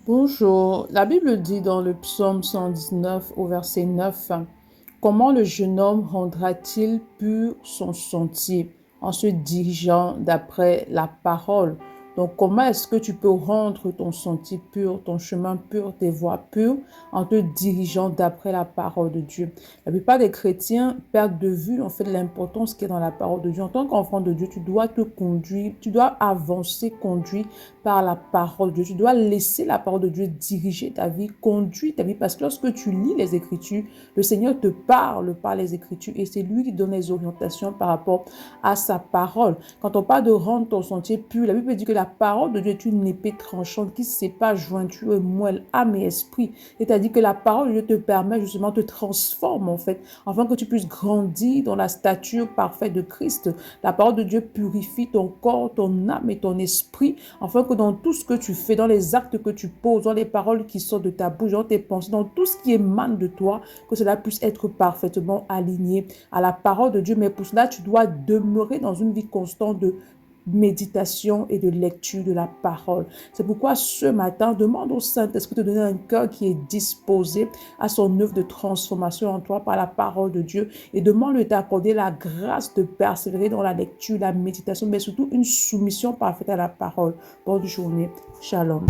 Bonjour, la Bible dit dans le psaume 119 au verset 9, comment le jeune homme rendra-t-il pur son sentier en se dirigeant d'après la parole? Donc, comment est-ce que tu peux rendre ton sentier pur, ton chemin pur, tes voies pures en te dirigeant d'après la parole de Dieu? La plupart des chrétiens perdent de vue en fait l'importance qui est dans la parole de Dieu. En tant qu'enfant de Dieu, tu dois te conduire, tu dois avancer, conduire par la parole de Dieu. Tu dois laisser la parole de Dieu diriger ta vie, conduire ta vie, parce que lorsque tu lis les Écritures, le Seigneur te parle par les Écritures et c'est lui qui donne les orientations par rapport à sa parole. Quand on parle de rendre ton sentier pur, la Bible dit que la parole de Dieu est une épée tranchante qui sépare jointure et moelle, âme et esprit. C'est-à-dire que la parole de Dieu te permet justement, te transforme en fait, afin que tu puisses grandir dans la stature parfaite de Christ. La parole de Dieu purifie ton corps, ton âme et ton esprit, afin que dans tout ce que tu fais, dans les actes que tu poses, dans les paroles qui sortent de ta bouche, dans tes pensées, dans tout ce qui émane de toi, que cela puisse être parfaitement aligné à la parole de Dieu. Mais pour cela, tu dois demeurer dans une vie constante de méditation et de lecture de la parole. C'est pourquoi ce matin, demande au Saint-Esprit de te donner un cœur qui est disposé à son œuvre de transformation en toi par la parole de Dieu et demande-lui d'accorder la grâce de persévérer dans la lecture, la méditation, mais surtout une soumission parfaite à la parole. Bonne journée. Shalom.